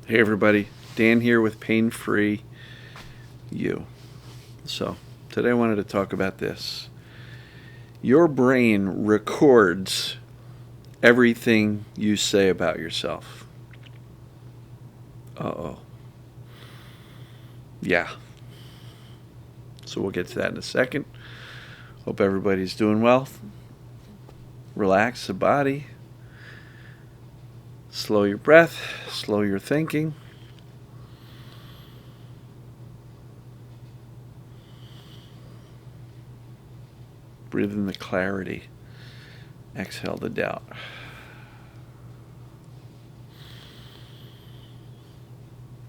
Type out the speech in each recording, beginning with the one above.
Hey everybody, Dan here with Pain Free You. So, today I wanted to talk about this. Your brain records everything you say about yourself. Uh-oh. Yeah. So we'll get to that in a second. Hope everybody's doing well. Relax the body. Slow your breath. Slow your thinking. Breathe in the clarity. Exhale the doubt.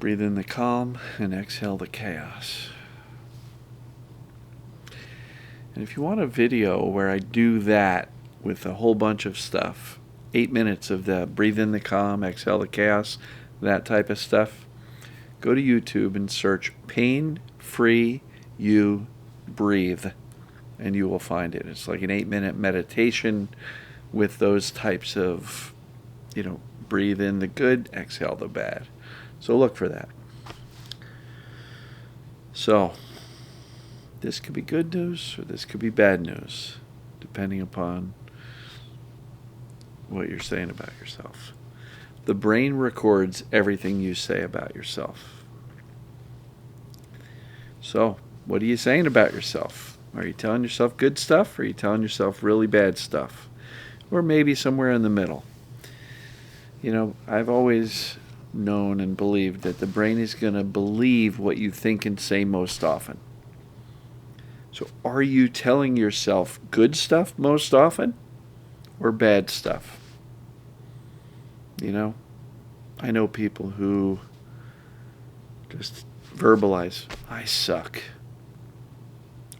Breathe in the calm and exhale the chaos. And if you want a video where I do that with a whole bunch of stuff, 8 minutes of the breathe in the calm, exhale the chaos, that type of stuff, go to YouTube and search Pain Free You Breathe, and you will find it. It's like an 8-minute meditation with those types of, breathe in the good, exhale the bad. So look for that. So, this could be good news or this could be bad news, depending upon what you're saying about yourself. The brain records everything you say about yourself. So, what are you saying about yourself? Are you telling yourself good stuff or are you telling yourself really bad stuff? Or maybe somewhere in the middle. I've always known and believed that the brain is going to believe what you think and say most often. So are you telling yourself good stuff most often or bad stuff? I know people who just verbalize, I suck.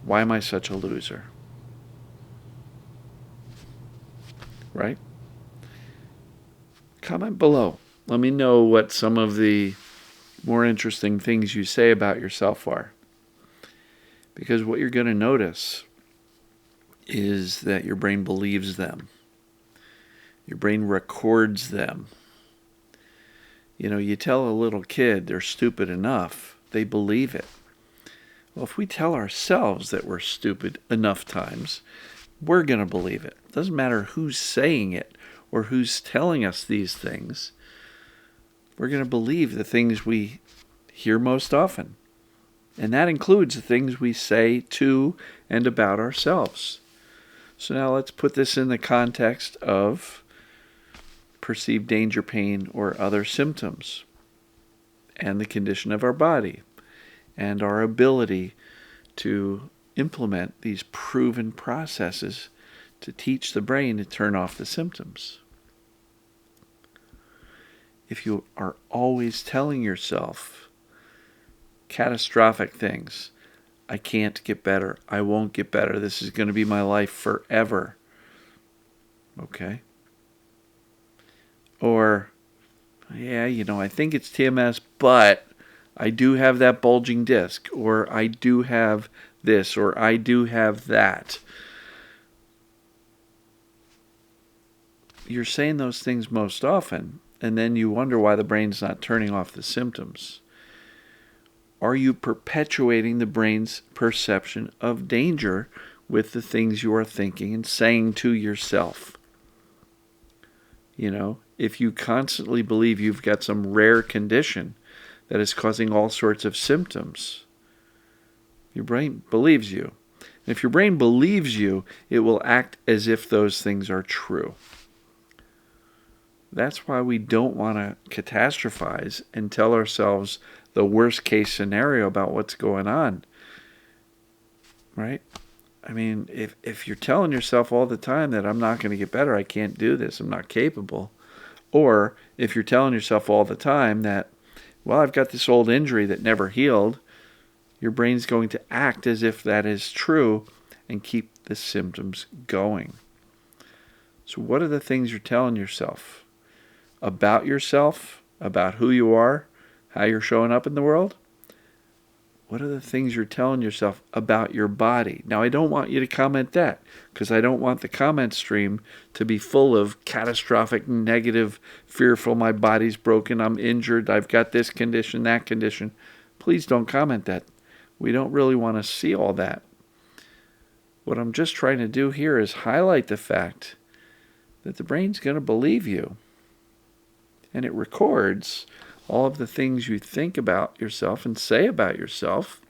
Why am I such a loser? Right? Comment below. Let me know what some of the more interesting things you say about yourself are. Because what you're going to notice is that your brain believes them. Your brain records them. You tell a little kid they're stupid enough, they believe it. Well, if we tell ourselves that we're stupid enough times, we're going to believe it. It doesn't matter who's saying it or who's telling us these things. We're going to believe the things we hear most often. And that includes the things we say to and about ourselves. So now let's put this in the context of perceived danger, pain, or other symptoms, and the condition of our body, and our ability to implement these proven processes to teach the brain to turn off the symptoms. If you are always telling yourself catastrophic things, I can't get better, I won't get better, this is going to be my life forever, okay? Or, yeah, I think it's TMS, but I do have that bulging disc, or I do have this, or I do have that. You're saying those things most often, and then you wonder why the brain's not turning off the symptoms. Are you perpetuating the brain's perception of danger with the things you are thinking and saying to yourself? If you constantly believe you've got some rare condition that is causing all sorts of symptoms, your brain believes you. And if your brain believes you, it will act as if those things are true. That's why we don't want to catastrophize and tell ourselves the worst case scenario about what's going on. Right? I mean, if you're telling yourself all the time that I'm not going to get better, I can't do this, I'm not capable. Or if you're telling yourself all the time that, well, I've got this old injury that never healed, your brain's going to act as if that is true and keep the symptoms going. So what are the things you're telling yourself? About who you are, how you're showing up in the world? What are the things you're telling yourself about your body? Now, I don't want you to comment that, because I don't want the comment stream to be full of catastrophic, negative, fearful, my body's broken, I'm injured, I've got this condition, that condition. Please don't comment that. We don't really want to see all that. What I'm just trying to do here is highlight the fact that the brain's going to believe you. And it records all of the things you think about yourself and say about yourself.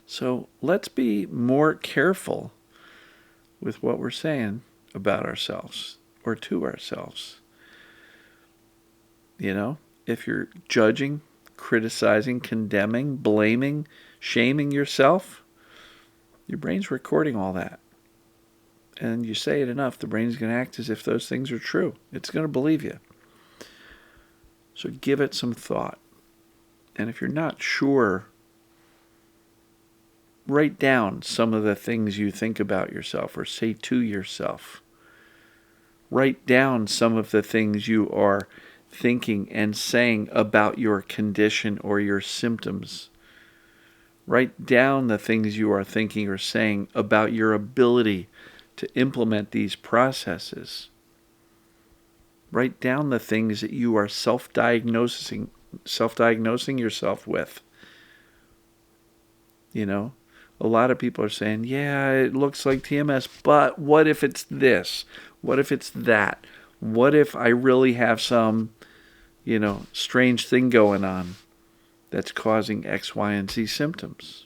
So let's be more careful with what we're saying about ourselves or to ourselves. You know, if you're judging, criticizing, condemning, blaming, shaming yourself, your brain's recording all that. And you say it enough, the brain's going to act as if those things are true. It's going to believe you. So give it some thought. And if you're not sure, write down some of the things you think about yourself or say to yourself. Write down some of the things you are thinking and saying about your condition or your symptoms. Write down the things you are thinking or saying about your ability to implement these processes. Write down the things that you are self-diagnosing yourself with. You know, a lot of people are saying, yeah, it looks like TMS, but what if it's this? What if it's that? What if I really have some, strange thing going on that's causing X, Y, and Z symptoms?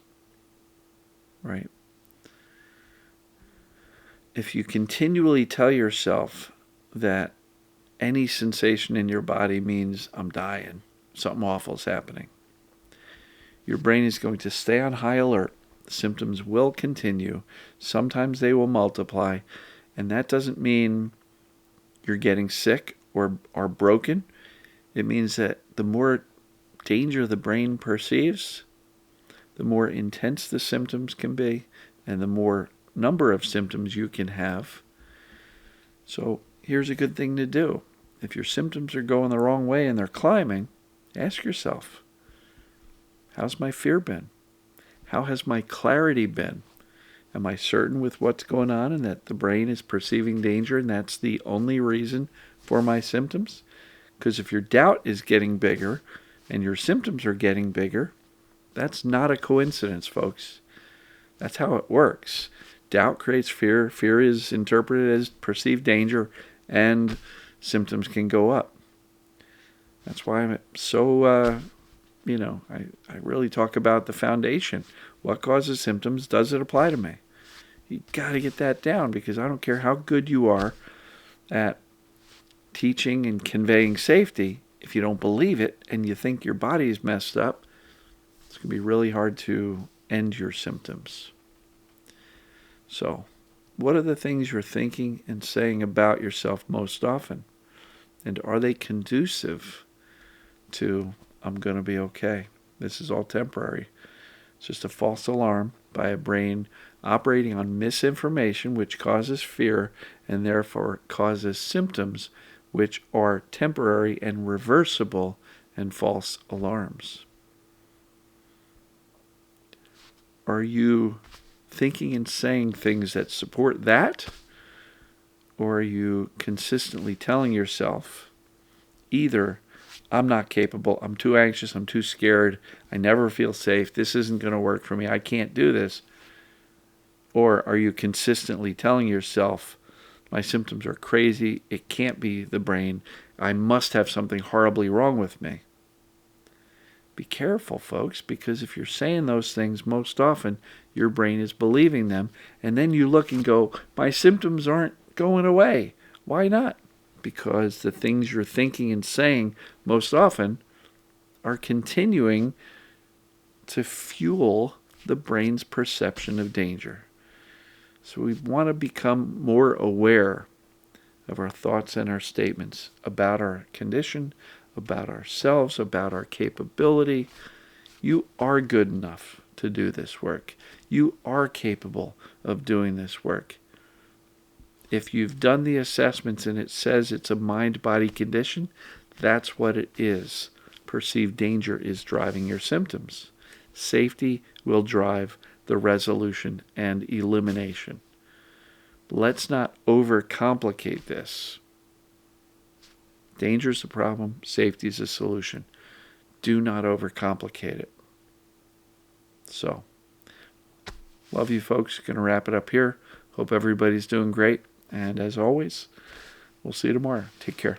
Right? If you continually tell yourself that any sensation in your body means I'm dying, something awful is happening, your brain is going to stay on high alert. The symptoms will continue. Sometimes they will multiply. And that doesn't mean you're getting sick or are broken. It means that the more danger the brain perceives, the more intense the symptoms can be, and the more number of symptoms you can have. So here's a good thing to do. If your symptoms are going the wrong way and they're climbing, ask yourself, how's my fear been? How has my clarity been? Am I certain with what's going on and that the brain is perceiving danger and that's the only reason for my symptoms? Because if your doubt is getting bigger and your symptoms are getting bigger, that's not a coincidence, folks. That's how it works. Doubt creates fear. Fear is interpreted as perceived danger, and symptoms can go up. That's why I'm so, I really talk about the foundation. What causes symptoms? Does it apply to me? You got to get that down, because I don't care how good you are at teaching and conveying safety. If you don't believe it and you think your body is messed up, it's going to be really hard to end your symptoms. So, what are the things you're thinking and saying about yourself most often? And are they conducive to, I'm going to be okay? This is all temporary. It's just a false alarm by a brain operating on misinformation, which causes fear and therefore causes symptoms which are temporary and reversible and false alarms. Are you thinking and saying things that support that? Or are you consistently telling yourself either, I'm not capable, I'm too anxious, I'm too scared, I never feel safe, this isn't going to work for me, I can't do this? Or are you consistently telling yourself, my symptoms are crazy, it can't be the brain, I must have something horribly wrong with me? Be careful, folks, because if you're saying those things, most often your brain is believing them, and then you look and go, my symptoms aren't going away. Why not? Because the things you're thinking and saying most often are continuing to fuel the brain's perception of danger. So we want to become more aware of our thoughts and our statements about our condition, about ourselves, about our capability. You are good enough to do this work. You are capable of doing this work. If you've done the assessments and it says it's a mind-body condition, that's what it is. Perceived danger is driving your symptoms. Safety will drive the resolution and elimination. Let's not overcomplicate this. Danger is the problem. Safety is the solution. Do not overcomplicate it. So, love you folks. Going to wrap it up here. Hope everybody's doing great. And as always, we'll see you tomorrow. Take care.